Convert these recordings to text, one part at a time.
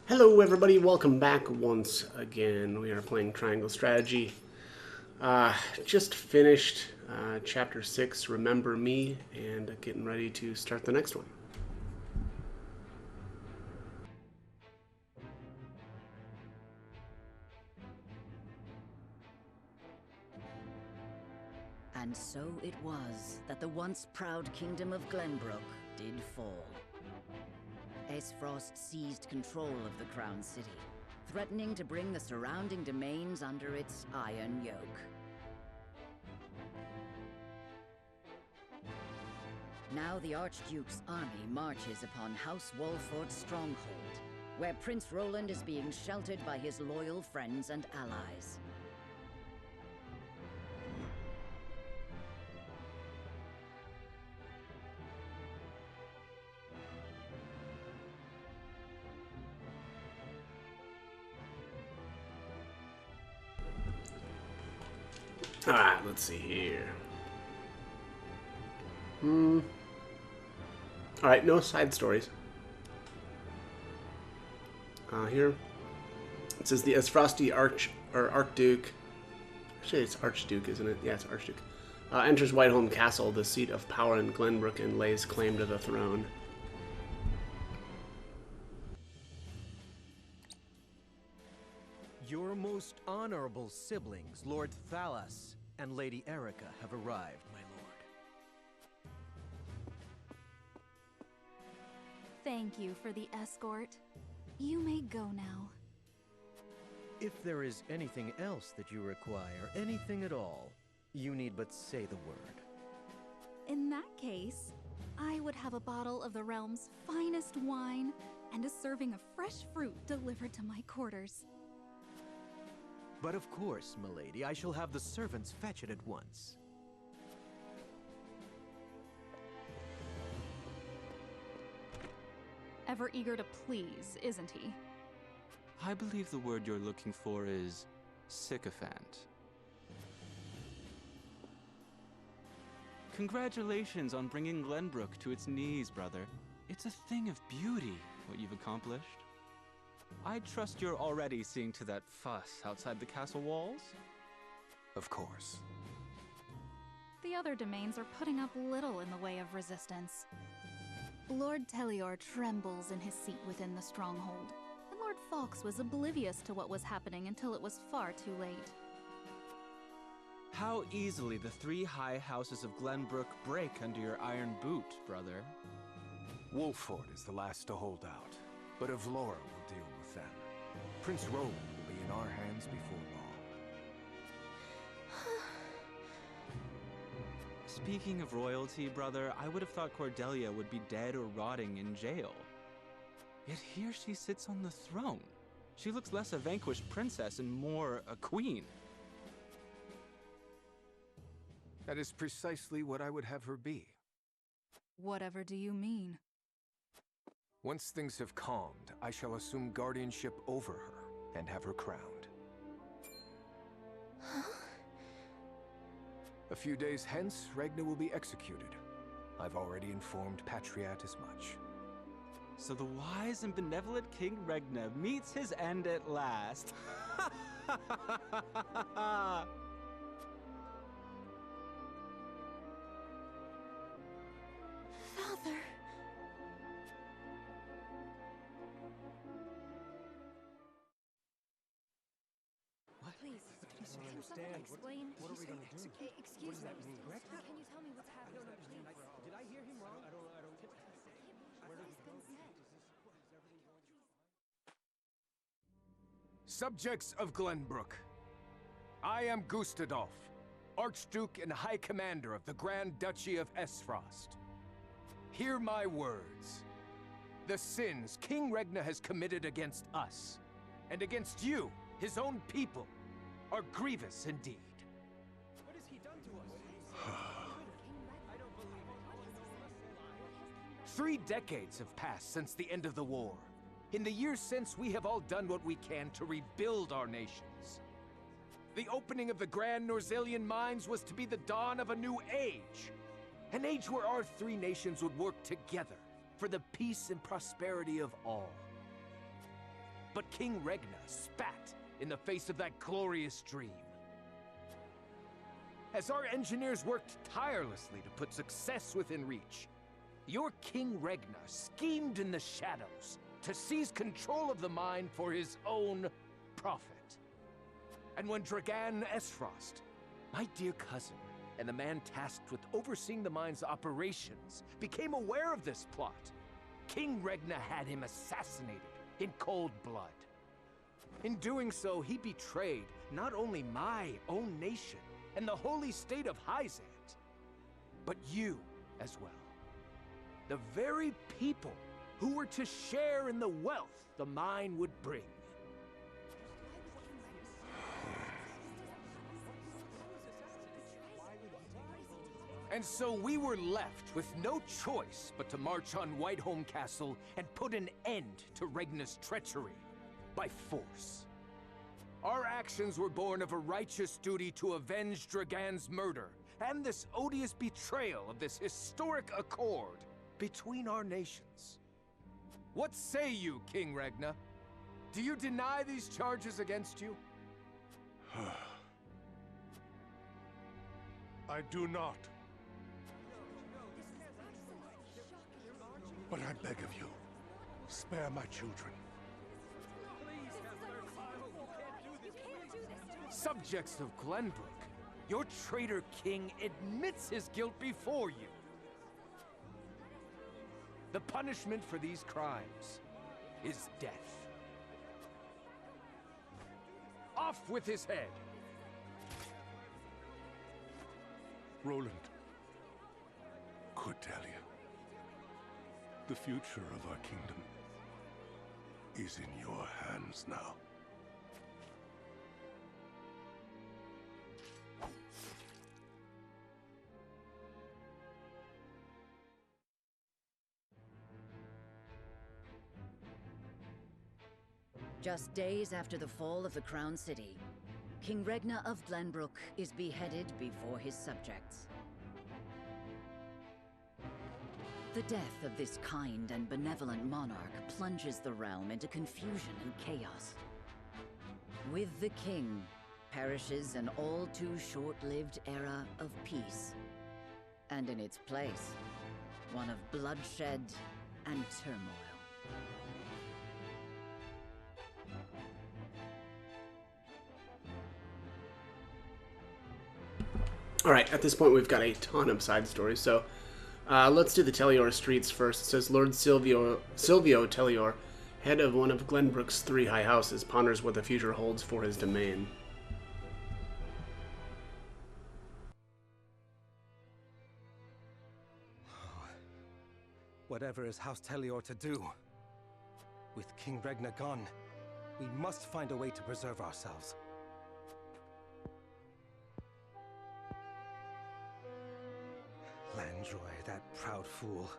Hello everybody, welcome back once again. We are playing Triangle Strategy. Just finished Chapter 6, Remember Me, and getting ready to start the next one. And so it was that the once proud kingdom of Glenbrook did fall. Aesfrost seized control of the Crown City, threatening to bring the surrounding domains under its iron yoke. Now the Archduke's army marches upon House Walford's stronghold, where Prince Roland is being sheltered by his loyal friends and allies. Alright, let's see here. Alright, no side stories. Here it says the Aesfrosti Archduke. Actually, it's Archduke, isn't it? Yeah, it's Archduke. Enters Whiteholm Castle, the seat of power in Glenbrook, and lays claim to the throne. Your most honorable siblings, Lord Thalas and Lady Erica, have arrived, my lord. Thank you for the escort. You may go now. If there is anything else that you require, anything at all, you need but say the word. In that case, I would have a bottle of the realm's finest wine and a serving of fresh fruit delivered to my quarters. But of course, milady, I shall have the servants fetch it at once. Ever eager to please, isn't he? I believe the word you're looking for is sycophant. Congratulations on bringing Glenbrook to its knees, brother. It's a thing of beauty, what you've accomplished. I trust you're already seeing to that fuss outside the castle walls? Of course. The other domains are putting up little in the way of resistance. Lord Telior trembles in his seat within the stronghold, and Lord Fawkes was oblivious to what was happening until it was far too late. How easily the three high houses of Glenbrook break under your iron boot, brother. Wolford is the last to hold out, but Avlora will deal with them. Prince Roland will be in our hands before long. Speaking of royalty, brother, I would have thought Cordelia would be dead or rotting in jail. Yet here she sits on the throne. She looks less a vanquished princess and more a queen. That is precisely what I would have her be. Whatever do you mean? Once things have calmed, I shall assume guardianship over her and have her crowned. A few days hence, Regna will be executed. I've already informed Patriat as much. So the wise and benevolent King Regna meets his end at last. Father! Please, can someone explain? What are we going to do? Excuse me. Can you tell me what's happening? Did I hear him wrong? I don't. Subjects of Glenbrook, I am Gustadolf, Archduke and High Commander of the Grand Duchy of Aesfrost. Hear my words. The sins King Regna has committed against us, and against you, his own people, are grievous indeed. What has he done to us? 3 decades have passed since the end of the war. In the years since, we have all done what we can to rebuild our nations. The opening of the Grand Norzelian mines was to be the dawn of a new age. An age where our 3 nations would work together for the peace and prosperity of all. but King Regna spat in the face of that glorious dream. As our engineers worked tirelessly to put success within reach, your King Regna schemed in the shadows to seize control of the mine for his own profit. And when Dragan Esfrost, my dear cousin, and the man tasked with overseeing the mine's operations, became aware of this plot, King Regna had him assassinated in cold blood. In doing so, he betrayed not only my own nation and the holy state of Hyzant, but you as well. The very people who were to share in the wealth the mine would bring. And so we were left with no choice but to march on Whiteholm Castle and put an end to Regna's treachery by force. Our actions were born of a righteous duty to avenge Dragan's murder and this odious betrayal of this historic accord between our nations. What say you, King Regna? Do you deny these charges against you? I do not. But I beg of you, spare my children. Subjects of Glenbrook, your traitor king admits his guilt before you. The punishment for these crimes is death. Off with his head! Roland, Cordelia, the future of our kingdom is in your hands now. Just days after the fall of the Crown City, King Regna of Glenbrook is beheaded before his subjects. The death of this kind and benevolent monarch plunges the realm into confusion and chaos. With the king perishes an all too short-lived era of peace, and in its place, one of bloodshed and turmoil. Alright, at this point we've got a ton of side stories, so let's do the Tellior streets first. It says, Lord Silvio Tellior, head of one of Glenbrook's 3 high houses, ponders what the future holds for his domain. Whatever is House Tellior to do, with King Regna gone, we must find a way to preserve ourselves. Landroy, that proud fool,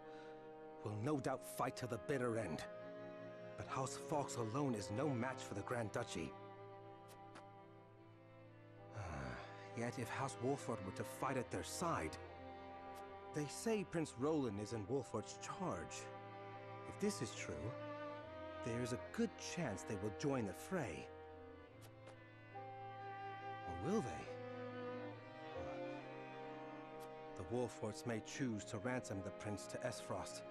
will no doubt fight to the bitter end. But House Fawkes alone is no match for the Grand Duchy. Yet if House Wolford were to fight at their side, they say Prince Roland is in Wolford's charge. If this is true, there's a good chance they will join the fray. Or will they? The Wolfords may choose to ransom the prince to Esfrost,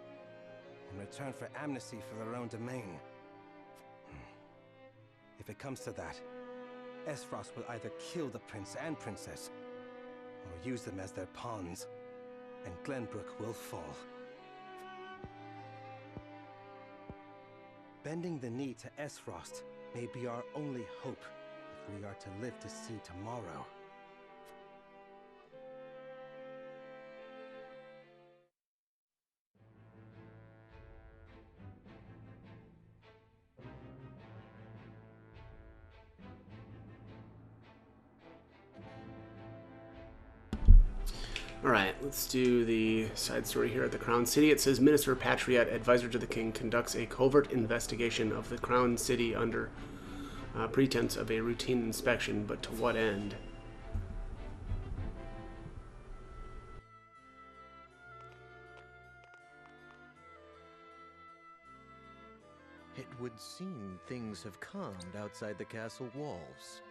in return for amnesty for their own domain. If it comes to that, Esfrost will either kill the prince and princess, or use them as their pawns, and Glenbrook will fall. Bending the knee to Esfrost may be our only hope if we are to live to see tomorrow. Alright, let's do the side story here at the Crown City. It says, Minister Patriot, advisor to the king, conducts a covert investigation of the Crown City under pretense of a routine inspection, but to what end? It would seem things have calmed outside the castle walls.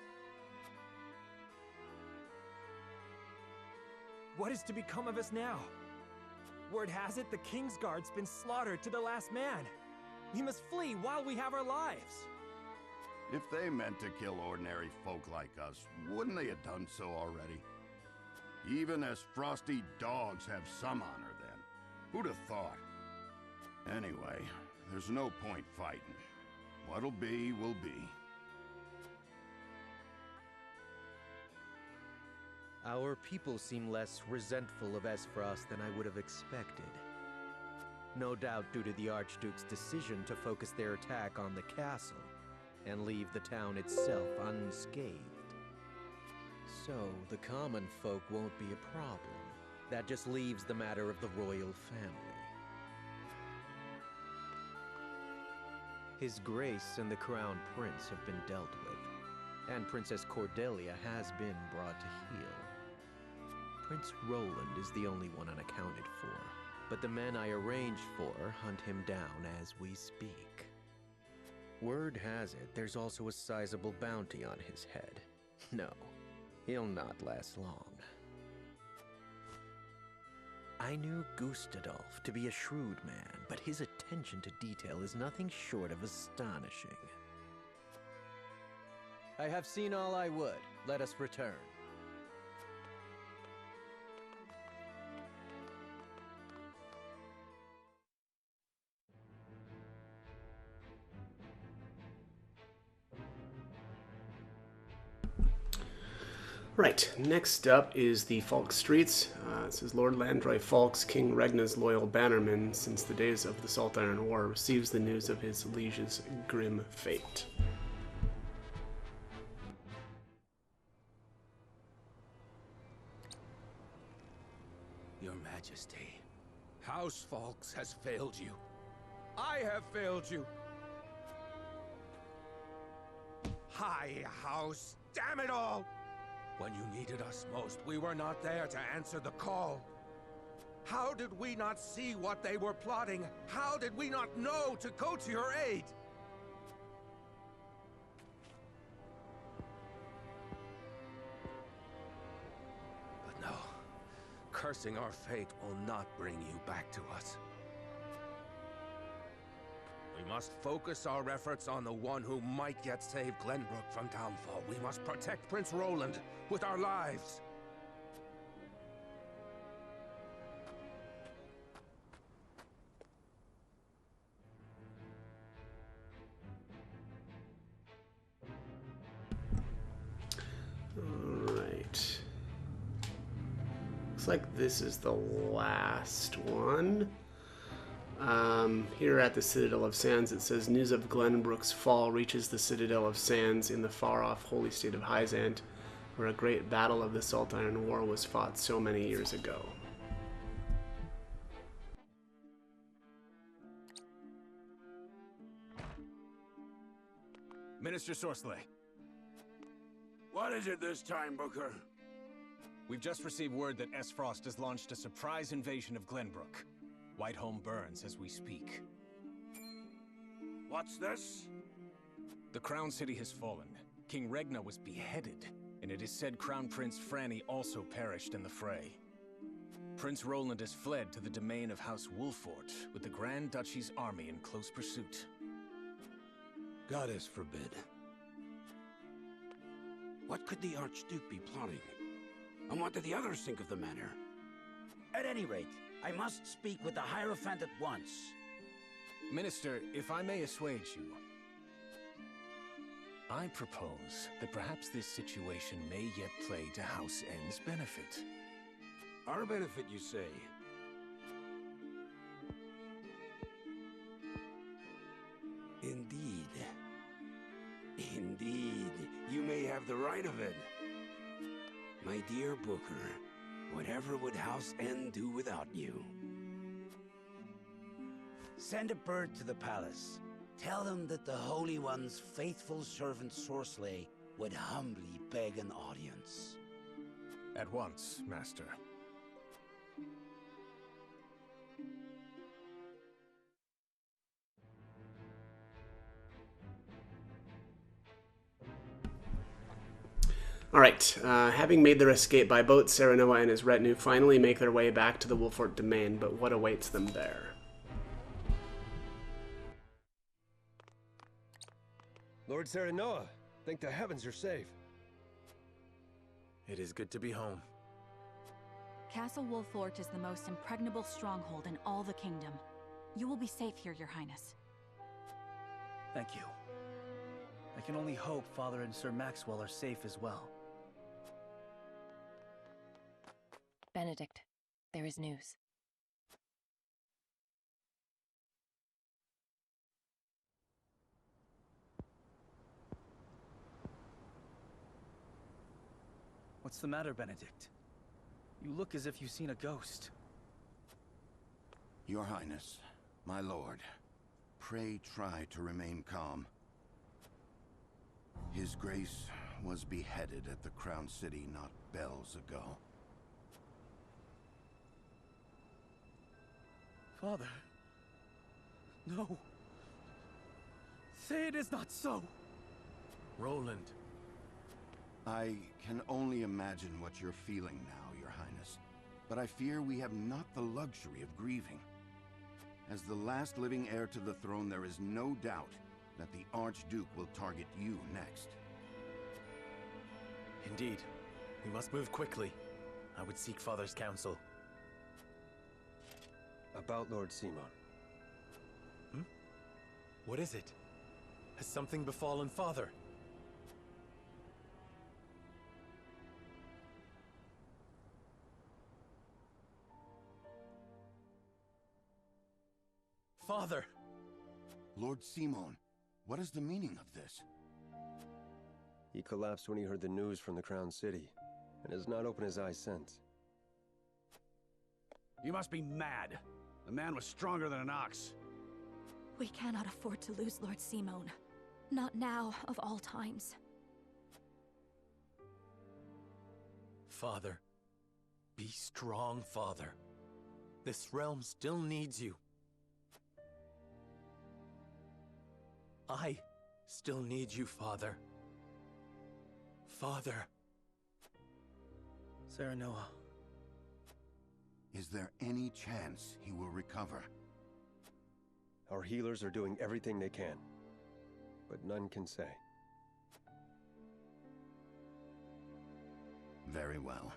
What is to become of us now? Word has it the Kingsguard's been slaughtered to the last man. We must flee while we have our lives. If they meant to kill ordinary folk like us, wouldn't they have done so already? Even as frosty dogs have some honor then. Who'd have thought? Anyway, there's no point fighting. What'll be, will be. Our people seem less resentful of Esfrost than I would have expected. No doubt due to the Archduke's decision to focus their attack on the castle and leave the town itself unscathed. So, the common folk won't be a problem. That just leaves the matter of the royal family. His Grace and the Crown Prince have been dealt with, and Princess Cordelia has been brought to heel. Prince Roland is the only one unaccounted for, but the men I arranged for hunt him down as we speak. Word has it there's also a sizable bounty on his head. No, he'll not last long. I knew Gustadolf to be a shrewd man, but his attention to detail is nothing short of astonishing. I have seen all I would. Let us return. Right, next up is the Falk Streets. It says Lord Landroy Falks, King Regna's loyal bannerman since the days of the Salt Iron War, receives the news of his liege's grim fate. Your Majesty, House Falks has failed you. I have failed you. High House, damn it all! When you needed us most, we were not there to answer the call. How did we not see what they were plotting? How did we not know to go to your aid? But no, cursing our fate will not bring you back to us. We must focus our efforts on the one who might yet save Glenbrook from downfall. We must protect Prince Roland with our lives. All right. Looks like this is the last one. Here at the Citadel of Sands, it says, news of Glenbrook's fall reaches the Citadel of Sands in the far-off holy state of Hyzant, where a great battle of the Salt Iron War was fought so many years ago. Minister Sorsley. What is it this time, Booker? We've just received word that Esfrost has launched a surprise invasion of Glenbrook. Whiteholm burns as we speak. What's this? The Crown City has fallen. King Regna was beheaded, and it is said Crown Prince Franny also perished in the fray. Prince Roland has fled to the domain of House Wolfort, with the Grand Duchy's army in close pursuit. Goddess forbid. What could the Archduke be plotting? And what did the others think of the matter? At any rate, I must speak with the Hierophant at once. Minister, if I may assuage you, I propose that perhaps this situation may yet play to House N's benefit. Our benefit, you say? Indeed. Indeed, you may have the right of it. My dear Booker, whatever would House N do without you? Send a bird to the palace. Tell them that the Holy One's faithful servant Sorsley would humbly beg an audience. At once, Master. Alright, having made their escape by boat, Serenoa and his retinue finally make their way back to the Wolfort domain, but what awaits them there? Lord Serenoa, thank the heavens you're safe. It is good to be home. Castle Wolfort is the most impregnable stronghold in all the kingdom. You will be safe here, Your Highness. Thank you. I can only hope Father and Sir Maxwell are safe as well. Benedict, there is news. What's the matter, Benedict? You look as if you've seen a ghost. Your Highness, my lord, pray try to remain calm. His Grace was beheaded at the Crown City not bells ago. Father... No. Say it is not so. Roland. I can only imagine what you're feeling now, Your Highness. But I fear we have not the luxury of grieving. As the last living heir to the throne, there is no doubt that the Archduke will target you next. Indeed. We must move quickly. I would seek Father's counsel. About Lord Simon. What is it? Has something befallen Father? Father! Lord Simon, what is the meaning of this? He collapsed when he heard the news from the Crown City, and has not opened his eyes since. You must be mad. The man was stronger than an ox. We cannot afford to lose Lord Simon. Not now, of all times. Father. Be strong, Father. This realm still needs you. I still need you, Father. Father. Serenoa. Is there any chance he will recover? Our healers are doing everything they can, but none can say. Very well.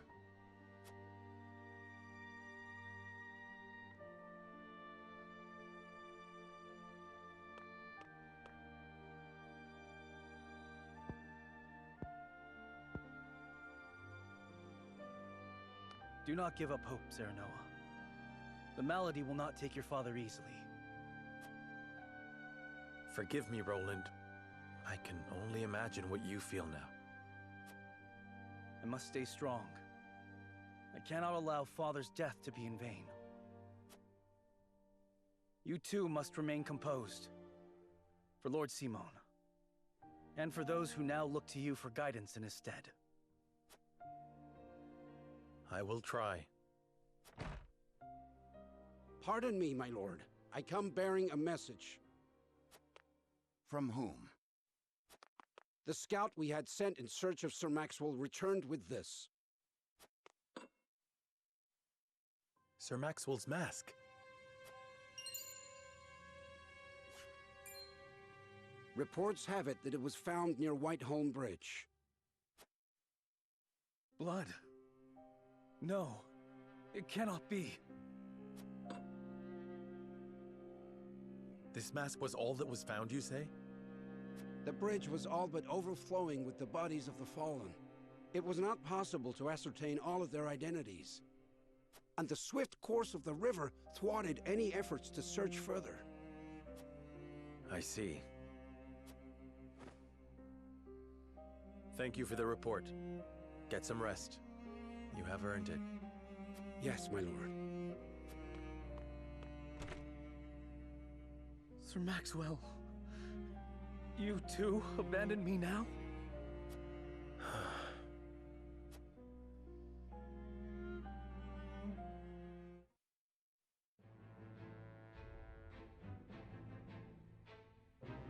Do not give up hope, Serenoa. The malady will not take your father easily. Forgive me, Roland. I can only imagine what you feel now. I must stay strong. I cannot allow Father's death to be in vain. You too must remain composed. For Lord Simon. And for those who now look to you for guidance in his stead. I will try. Pardon me, my lord. I come bearing a message. From whom? The scout we had sent in search of Sir Maxwell returned with this. Sir Maxwell's mask. Reports have it that it was found near Whiteholm Bridge. Blood. No, it cannot be. This mask was all that was found, you say? The bridge was all but overflowing with the bodies of the fallen. It was not possible to ascertain all of their identities. And the swift course of the river thwarted any efforts to search further. I see. Thank you for the report. Get some rest. You have earned it. Yes, my lord. Sir Maxwell, you too abandoned me now?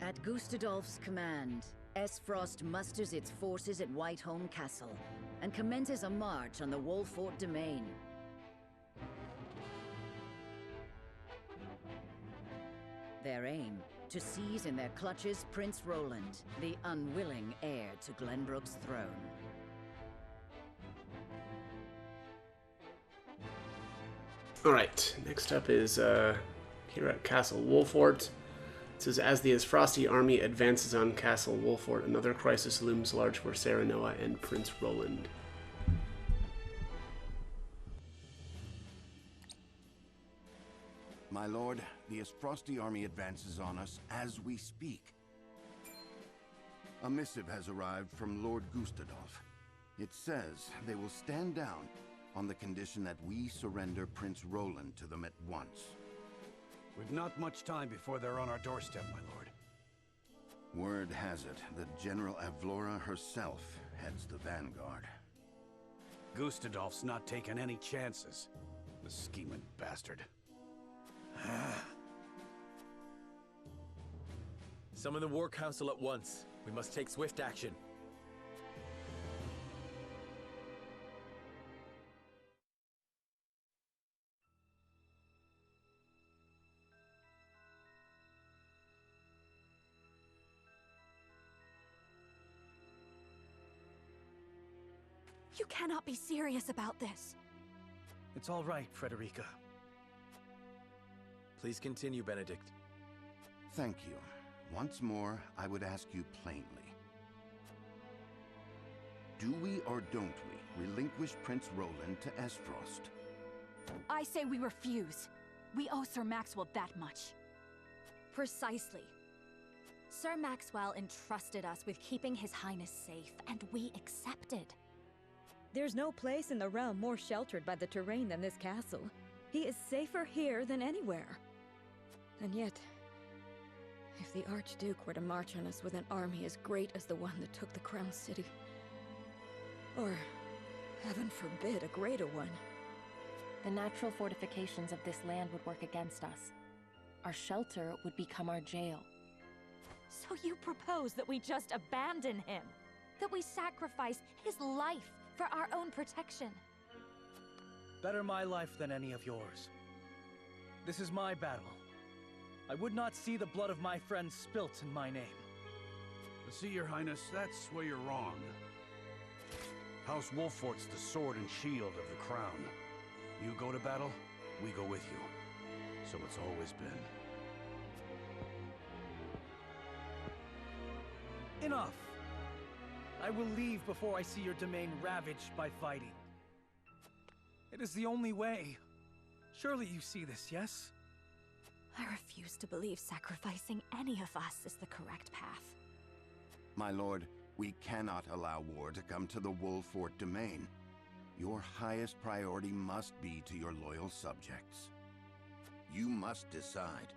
At Gustadolf's command, Esfrost musters its forces at Whiteholm Castle and commences a march on the Wolfort domain. Their aim, to seize in their clutches Prince Roland, the unwilling heir to Glenbrook's throne. Alright, next up is here at Castle Wolfort. It says, as the Esfrosti army advances on Castle Wolfort, another crisis looms large for Serenoa and Prince Roland. My lord, the Esfrosti army advances on us as we speak. A missive has arrived from Lord Gustadolf. It says they will stand down on the condition that we surrender Prince Roland to them at once. We've not much time before they're on our doorstep, my lord. Word has it that General Avlora herself heads the vanguard. Gustadolf's not taking any chances. The scheming bastard. Summon the War Council at once. We must take swift action. You cannot be serious about this. It's all right, Frederica. Please continue, Benedict. Thank you. Once more, I would ask you plainly. Do we or don't we relinquish Prince Roland to Esfrost? I say we refuse. We owe Sir Maxwell that much. Precisely. Sir Maxwell entrusted us with keeping His Highness safe, and we accepted. There's no place in the realm more sheltered by the terrain than this castle. He is safer here than anywhere. And yet, if the Archduke were to march on us with an army as great as the one that took the Crown City, or, heaven forbid, a greater one, the natural fortifications of this land would work against us. Our shelter would become our jail. So you propose that we just abandon him? That we sacrifice his life for our own protection? Better my life than any of yours. This is my battle. I would not see the blood of my friends spilt in my name. See, Your Highness, that's where you're wrong. House Wolfort's the sword and shield of the crown. You go to battle, we go with you. So it's always been. Enough! I will leave before I see your domain ravaged by fighting. It is the only way. Surely you see this, yes? I refuse to believe sacrificing any of us is the correct path. My lord, we cannot allow war to come to the Wolfort domain. Your highest priority must be to your loyal subjects. You must decide.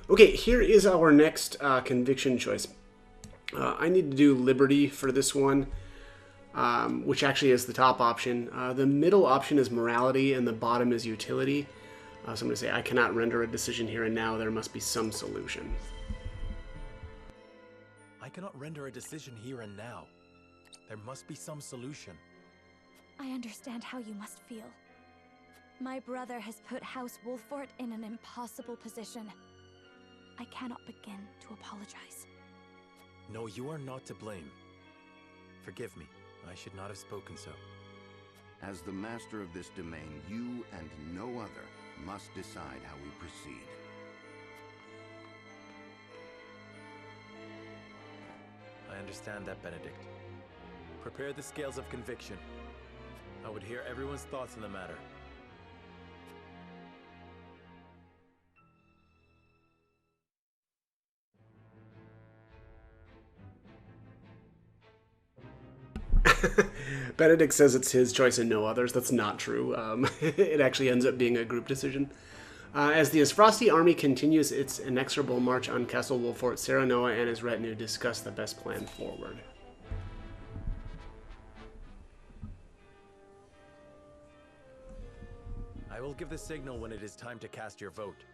Okay, here is our next conviction choice. I need to do liberty for this one, which actually is the top option. The middle option is morality, and the bottom is utility. So I'm going to say I cannot render a decision here and now. There must be some solution. I cannot render a decision here and now. There must be some solution. I understand how you must feel. My brother has put House Wolfort in an impossible position. I cannot begin to apologize. No, you are not to blame. Forgive me. I should not have spoken so. As the master of this domain, you and no other must decide how we proceed. I understand that, Benedict. Prepare the scales of conviction. I would hear everyone's thoughts on the matter. Benedict says it's his choice and no others. That's not true. It actually ends up being a group decision. As the Esfrosti army continues its inexorable march on Castle Wolfort, Serenoa and his retinue discuss the best plan forward. I will give the signal when it is time to cast your vote.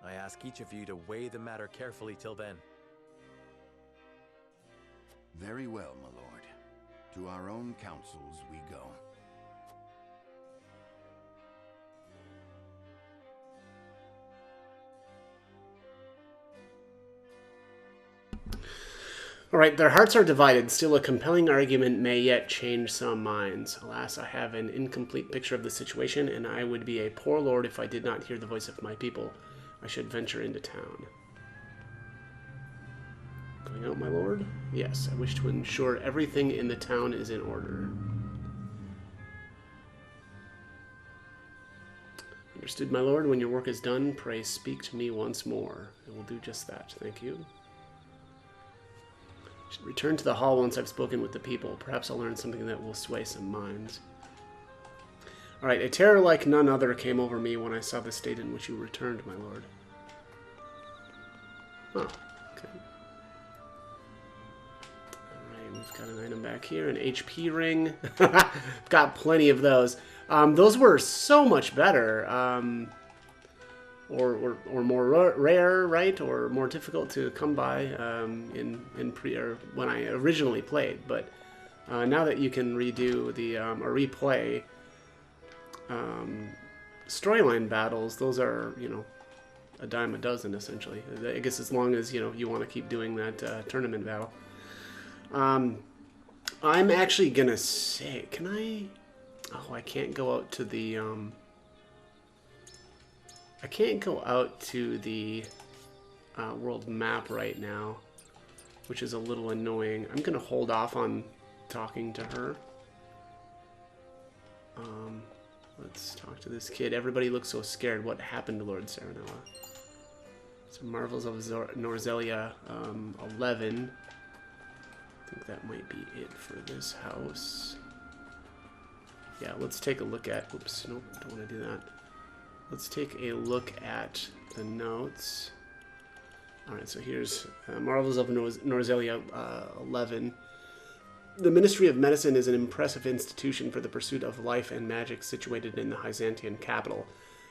I ask each of you to weigh the matter carefully till then. Very well, my lord. To our own councils we go. Alright, their hearts are divided. Still, a compelling argument may yet change some minds. Alas, I have an incomplete picture of the situation, and I would be a poor lord if I did not hear the voice of my people. I should venture into town. Going out, my lord? Yes, I wish to ensure everything in the town is in order. Understood, my lord. When your work is done, pray speak to me once more. I will do just that. Thank you. Should return to the hall once I've spoken with the people. Perhaps I'll learn something that will sway some minds. Alright, a terror like none other came over me when I saw the state in which you returned, my lord. Oh, okay. Alright, we've got an item back here, an HP ring. Got plenty of those. Those were so much better. Or more rare, right? Or more difficult to come by when I originally played. But now that you can redo the or replay storyline battles, those are, you know, a dime a dozen essentially. I guess as long as, you know, you want to keep doing that tournament battle. I'm actually gonna say, can I? Oh, I can't go out to the. I can't go out to the world map right now, which is a little annoying. I'm going to hold off on talking to her. Let's talk to this kid. Everybody looks so scared. What happened to Lord Serenella? So Marvels of Norzelia 11. I think that might be it for this house. Yeah, let's take a look at... Oops, nope, don't want to do that. Let's take a look at the notes. Alright, so here's Marvels of Norzelia 11. The Ministry of Medicine is an impressive institution for the pursuit of life and magic situated in the Hyzantian capital.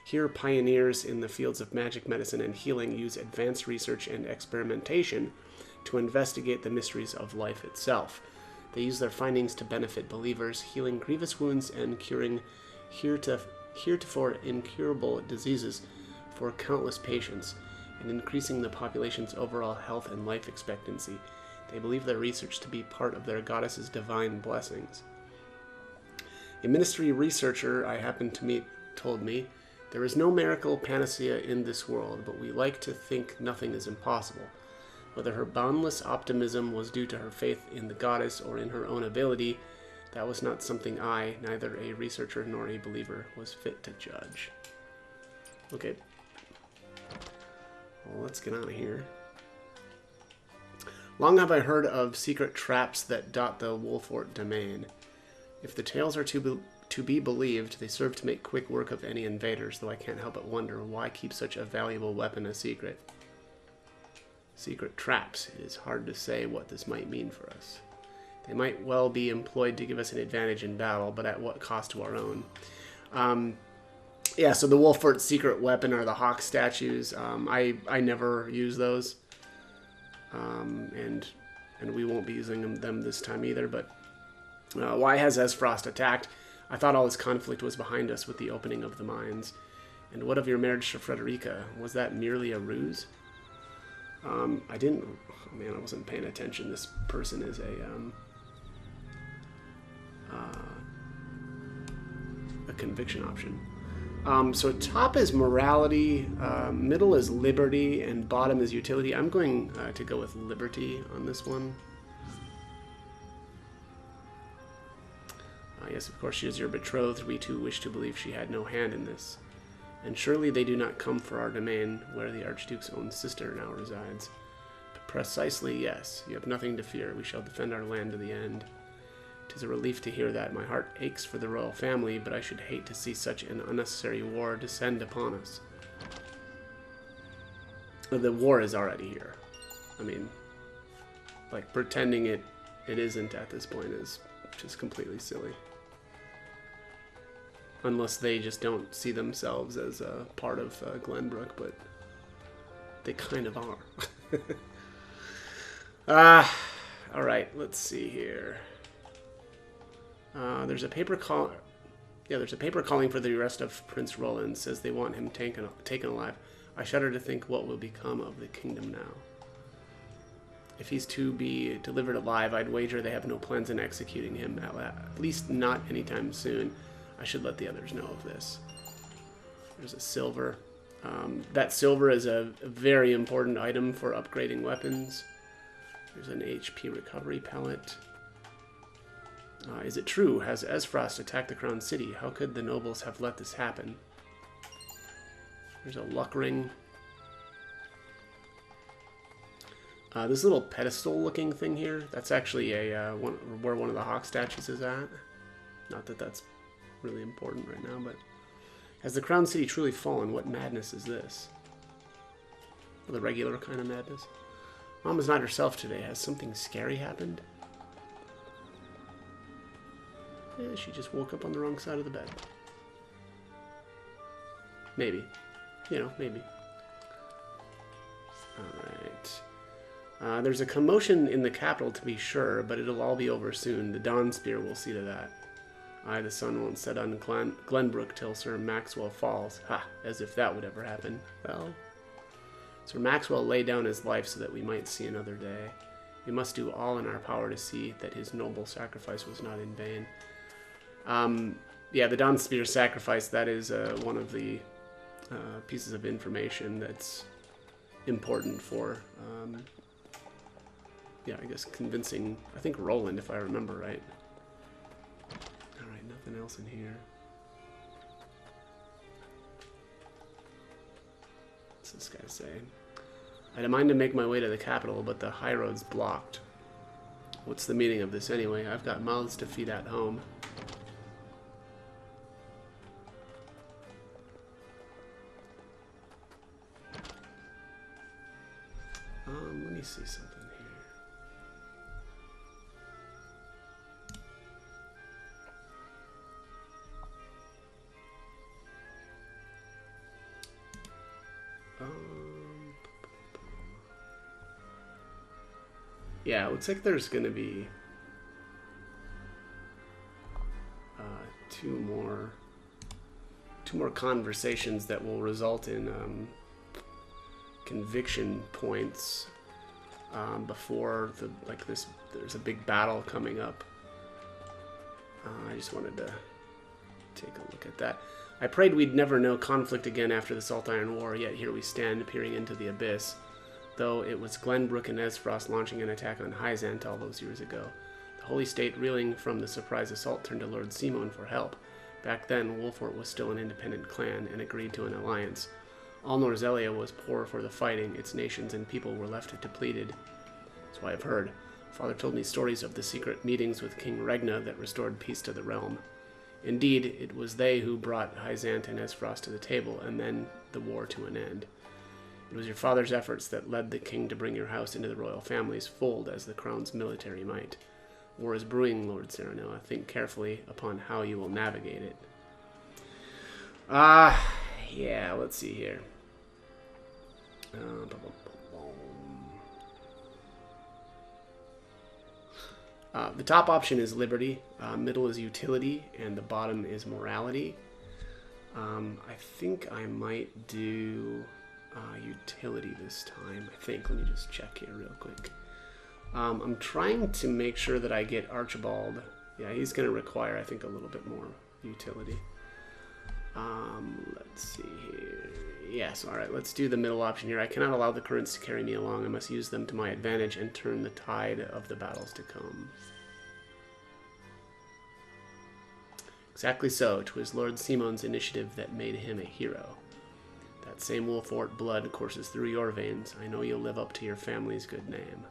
Here, pioneers in the fields of magic, medicine, and healing use advanced research and experimentation to investigate the mysteries of life itself. They use their findings to benefit believers, healing grievous wounds and curing heretofore incurable diseases for countless patients, and increasing the population's overall health and life expectancy. They believe their research to be part of their goddess's divine blessings. A ministry researcher I happened to meet told me, "There is no miracle panacea in this world, but we like to think nothing is impossible." Whether her boundless optimism was due to her faith in the goddess or in her own ability, that was not something I, neither a researcher nor a believer, was fit to judge. Okay. Well, let's get out of here. Long have I heard of secret traps that dot the Wolfort domain. If the tales are to be believed, they serve to make quick work of any invaders, though I can't help but wonder why keep such a valuable weapon a secret. Secret traps. It is hard to say what this might mean for us. They might well be employed to give us an advantage in battle, but at what cost to our own? Yeah, so the Wolfort secret weapon are the hawk statues. I never use those. And we won't be using them this time either, but why has Esfrost attacked? I thought all this conflict was behind us with the opening of the mines. And what of your marriage to Frederica? Was that merely a ruse? I didn't... Oh man, I wasn't paying attention. This person is a conviction option. So top is morality, middle is liberty, and bottom is utility. I'm going to go with liberty on this one. Yes, of course, she is your betrothed. We too wish to believe she had no hand in this. And surely they do not come for our domain, where the Archduke's own sister now resides. But precisely, yes. You have nothing to fear. We shall defend our land to the end. 'Tis a relief to hear that. My heart aches for the royal family, but I should hate to see such an unnecessary war descend upon us. The war is already here. I mean, like, pretending it isn't at this point is just completely silly. Unless they just don't see themselves as a part of Glenbrook, but they kind of are. All right, let's see here. There's a paper call. Yeah, there's a paper calling for the arrest of Prince Roland. Says they want him taken alive. I shudder to think what will become of the kingdom now. If he's to be delivered alive, I'd wager they have no plans in executing him, at least not anytime soon. I should let the others know of this. There's a silver. That silver is a very important item for upgrading weapons. There's an HP recovery pellet. Is it true? Has Esfrost attacked the Crown City? How could the nobles have let this happen? There's a luck ring. This little pedestal-looking thing here, that's actually a where one of the Hawk statues is at. Not that that's really important right now, but... Has the Crown City truly fallen? What madness is this? The regular kind of madness? Mom is not herself today. Has something scary happened? Yeah, she just woke up on the wrong side of the bed. Maybe. You know, maybe. Alright. There's a commotion in the capital to be sure, but it'll all be over soon. The Dawn Spear will see to that. The sun won't set on Glenbrook till Sir Maxwell falls. Ha! As if that would ever happen. Well, Sir Maxwell laid down his life so that we might see another day. We must do all in our power to see that his noble sacrifice was not in vain. Yeah, the Dawn Spear sacrifice, that is one of the pieces of information that's important for, yeah, I guess convincing, I think Roland, if I remember right. Alright, nothing else in here. What's this guy say? I had a mind to make my way to the capital, but the high road's blocked. What's the meaning of this anyway? I've got mouths to feed at home. Let me see something here. Yeah, it looks like there's gonna be two more conversations that will result in conviction points before there's a big battle coming up. I just wanted to take a look at that. I prayed we'd never know conflict again after the Salt Iron War, yet here we stand, peering into the abyss. Though it was Glenbrook and Esfrost launching an attack on Hyzant all those years ago. The Holy State, reeling from the surprise assault, turned to Lord Simon for help. Back then, Wolfort was still an independent clan and agreed to an alliance. All Norzelia was poor for the fighting. Its nations and people were left depleted. So I've heard. Father told me stories of the secret meetings with King Regna that restored peace to the realm. Indeed, it was they who brought Hyzant and Esfrost to the table, and then the war to an end. It was your father's efforts that led the king to bring your house into the royal family's fold as the crown's military might. War is brewing, Lord Serenoa. Think carefully upon how you will navigate it. Yeah, let's see here. The top option is liberty, middle is utility, and the bottom is morality. I think I might do utility this time. I think. Let me just check here real quick. I'm trying to make sure that I get Archibald. Yeah, he's going to require, I think, a little bit more utility. Let's see here. Yes, alright, let's do the middle option here. I cannot allow the currents to carry me along. I must use them to my advantage and turn the tide of the battles to come. Exactly so. 'Twas Lord Simon's initiative that made him a hero. That same Wolfort blood courses through your veins. I know you'll live up to your family's good name.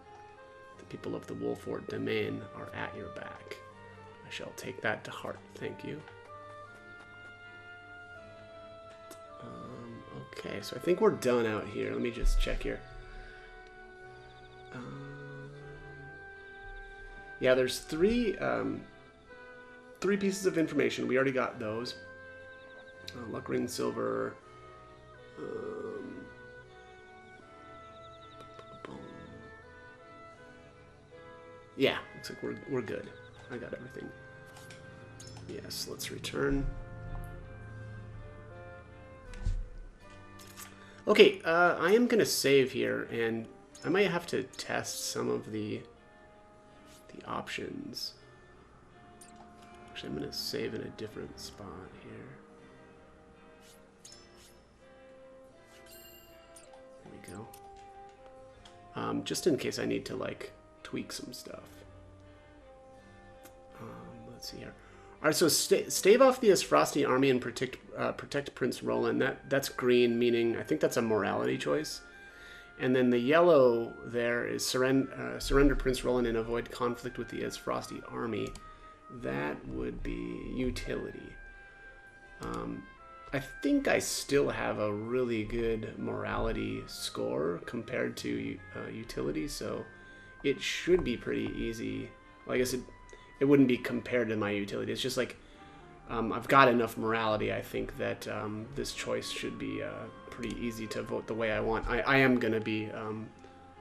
The people of the Wolfort domain are at your back. I shall take that to heart. Thank you. Okay, so I think we're done out here. Let me just check here. Yeah, there's three pieces of information. We already got those. Luck ring, silver. Yeah, looks like we're good. I got everything. Yes, let's return. Okay, I am gonna save here, and I might have to test some of the options. Actually, I'm gonna save in a different spot here. There we go. Just in case I need to like tweak some stuff. Let's see here. All right, so stave off the Asfrosti army and protect Prince Roland. That's green, meaning I think that's a morality choice. And then the yellow there is surrender Prince Roland and avoid conflict with the Asfrosti army. That would be utility. I think I still have a really good morality score compared to utility, so it should be pretty easy. Well, I guess it wouldn't be compared to my utility. It's just like I've got enough morality. I think that this choice should be pretty easy to vote the way I want. I am going to be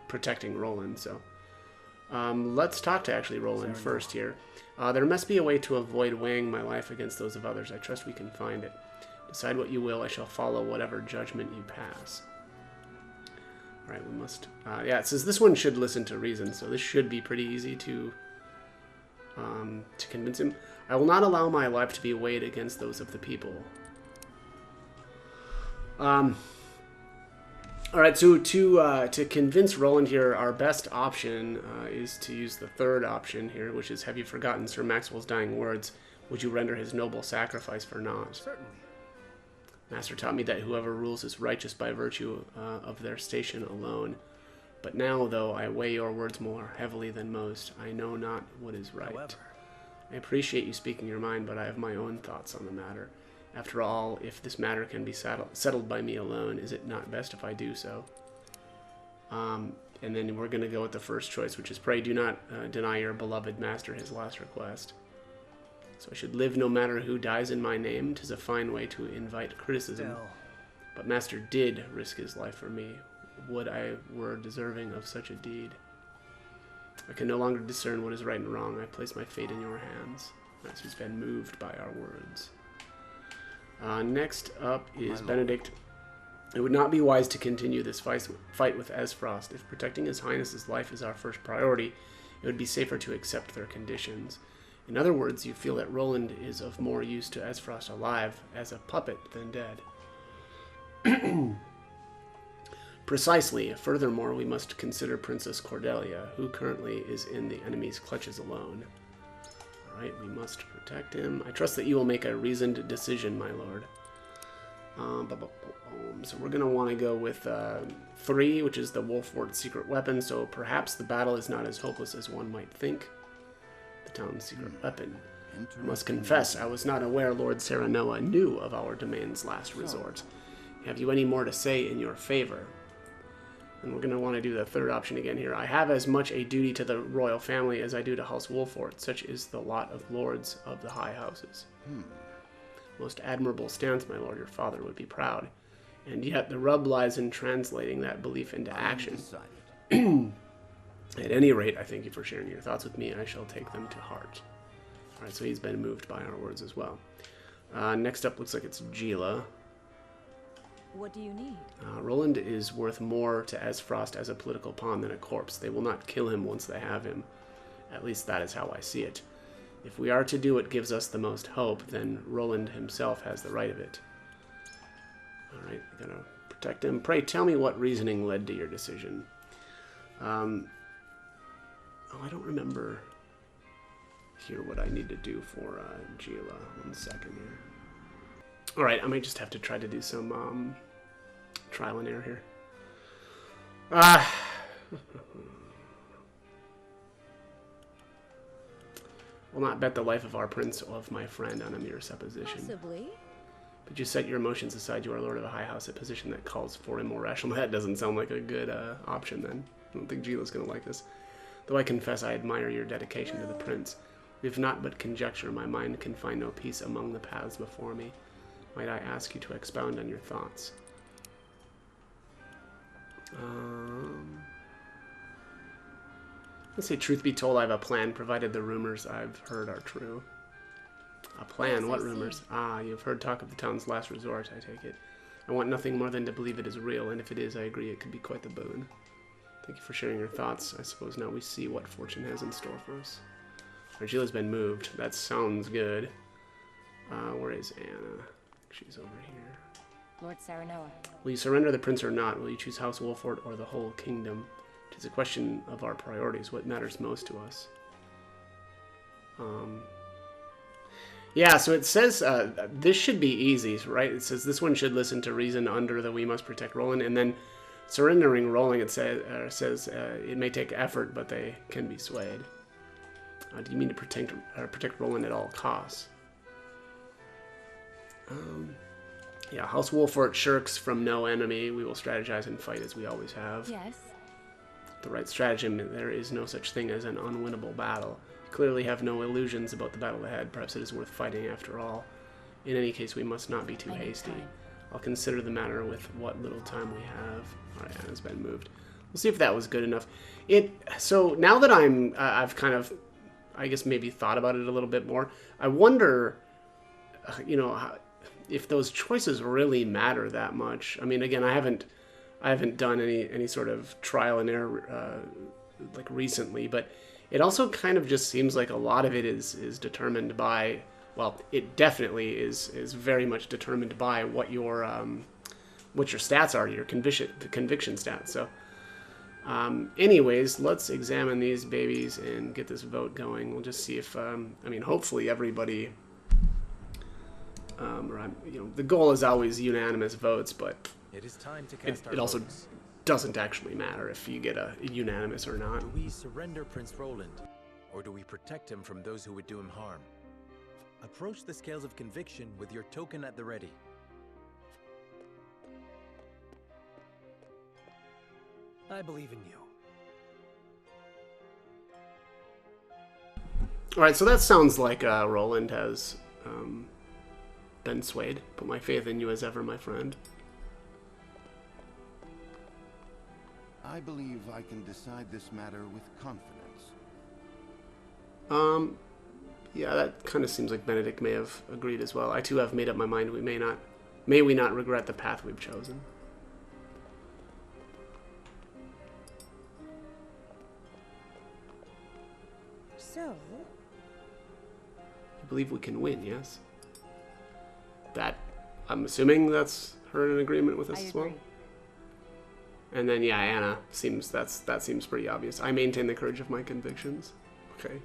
protecting Roland, so let's talk to actually Roland first here. There must be a way to avoid weighing my life against those of others. I trust we can find it. Decide what you will. I shall follow whatever judgment you pass. All right, we must... yeah, it says this one should listen to reason, so this should be pretty easy to convince him. I will not allow my life to be weighed against those of the people. All right, so to convince Roland here, our best option is to use the third option here, which is, have you forgotten Sir Maxwell's dying words? Would you render his noble sacrifice for naught? Certainly. Master taught me that whoever rules is righteous by virtue of their station alone. But now, though I weigh your words more heavily than most, I know not what is right. However, I appreciate you speaking your mind, but I have my own thoughts on the matter. After all, if this matter can be settled by me alone, is it not best if I do so? And then we're going to go with the first choice, which is, pray do not deny your beloved master his last request. So I should live no matter who dies in my name. 'Tis a fine way to invite criticism. still, But master did risk his life for me. Would I were deserving of such a deed. I can no longer discern what is right and wrong. I place my fate in your hands. Master's been moved by our words. Next up is Benedict. It would not be wise to continue this fight with Esfrost. If protecting His Highness's life is our first priority, it would be safer to accept their conditions. In other words, you feel that Roland is of more use to Esfrost alive as a puppet than dead. Precisely. Furthermore, we must consider Princess Cordelia, who currently is in the enemy's clutches alone. Alright, we must protect him. I trust that you will make a reasoned decision, my lord. So we're going to want to go with 3, which is the Wolfward's secret weapon, so perhaps the battle is not as hopeless as one might think. The town's secret weapon. I must confess, I was not aware Lord Serenoa knew of our domain's last resort. Have you any more to say in your favor? And we're going to want to do the third option again here. I have as much a duty to the royal family as I do to House Wolford. Such is the lot of lords of the high houses. Most admirable stance, my lord. Your father would be proud. And yet the rub lies in translating that belief into action. At any rate, I thank you for sharing your thoughts with me. I shall take them to heart. All right, so he's been moved by our words as well. Next up looks like it's Gila. What do you need? Roland is worth more to Esfrost as a political pawn than a corpse. They will not kill him once they have him. At least that is how I see it. If we are to do what gives us the most hope, then Roland himself has the right of it. Alright, we're gonna protect him. Pray tell me what reasoning led to your decision. I don't remember here what I need to do for Gila. 1 second here. Alright, I might just have to try to do some trial and error here. Will not bet the life of our prince or of my friend on a mere supposition. Possibly. But you set your emotions aside. You are lord of a high house, a position that calls for irrational. That doesn't sound like a good option then. I don't think Gila's going to like this. Though I confess I admire your dedication to the prince. If not but conjecture, my mind can find no peace among the paths before me. Might I ask you to expound on your thoughts? Let's say, truth be told, I have a plan, provided the rumors I've heard are true. A plan? What rumors? Ah, you've heard talk of the town's last resort, I take it. I want nothing more than to believe it is real, and if it is, I agree it could be quite the boon. Thank you for sharing your thoughts. I suppose now we see what fortune has in store for us. Argila's been moved. That sounds good. Where is Anna? She's over here. Lord Saranoa. Will you surrender the prince or not? Will you choose House Wolford or the whole kingdom? It is a question of our priorities. What matters most to us? Yeah, so it says this should be easy, right? It says this one should listen to reason under the we must protect Roland, and then surrendering Roland, it says it may take effort, but they can be swayed. Do you mean to protect Roland at all costs? Yeah, House Wolford shirks from no enemy. We will strategize and fight as we always have. Yes. The right stratagem, there is no such thing as an unwinnable battle. You clearly have no illusions about the battle ahead. Perhaps it is worth fighting after all. In any case, we must not be too hasty. I'll consider the matter with what little time we have. Alright, Anna's been moved. We'll see if that was good enough. So now that I've kind of, I guess, maybe thought about it a little bit more, I wonder, you know, if those choices really matter that much. I mean, again, I haven't done any sort of trial and error like recently, but it also kind of just seems like a lot of it is determined by, well, it definitely is very much determined by what your stats are, your conviction stats. So anyways, let's examine these babies and get this vote going. We'll just see if I mean, hopefully everybody you know, the goal is always unanimous votes, but it is time to cast our it also votes. Doesn't actually matter if you get a unanimous or not. Do we surrender Prince Roland, or do we protect him from those who would do him harm? Approach the scales of conviction with your token at the ready. I believe in you. Alright, so that sounds like Roland has been swayed. Put my faith in you as ever, my friend. I believe I can decide this matter with confidence. Yeah, that kind of seems like Benedict may have agreed as well. I too have made up my mind. May we not regret the path we've chosen. So? You believe we can win, yes? I'm assuming that's her in agreement with us as well? And then, yeah, Anna that seems pretty obvious. I maintain the courage of my convictions. Okay.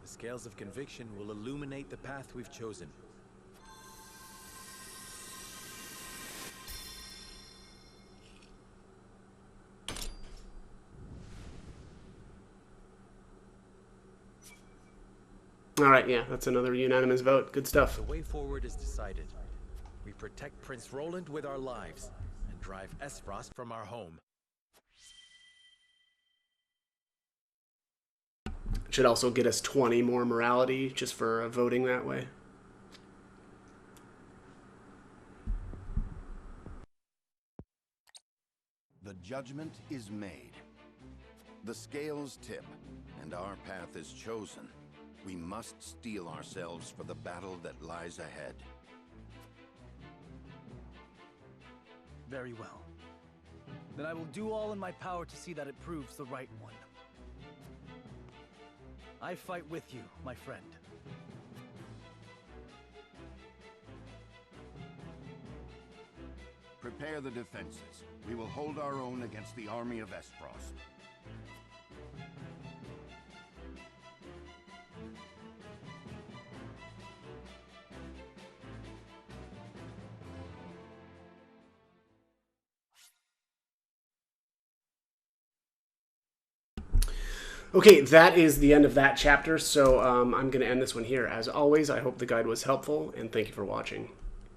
The scales of conviction will illuminate the path we've chosen. Alright, yeah, that's another unanimous vote. Good stuff. The way forward is decided. We protect Prince Roland with our lives, and drive Esfrost from our home. Should also get us 20 more morality, just for voting that way. The judgment is made. The scales tip, and our path is chosen. We must steel ourselves for the battle that lies ahead. Very well. Then I will do all in my power to see that it proves the right one. I fight with you, my friend. Prepare the defenses. We will hold our own against the army of Esfrost. Okay, that is the end of that chapter, so I'm going to end this one here. As always, I hope the guide was helpful, and thank you for watching.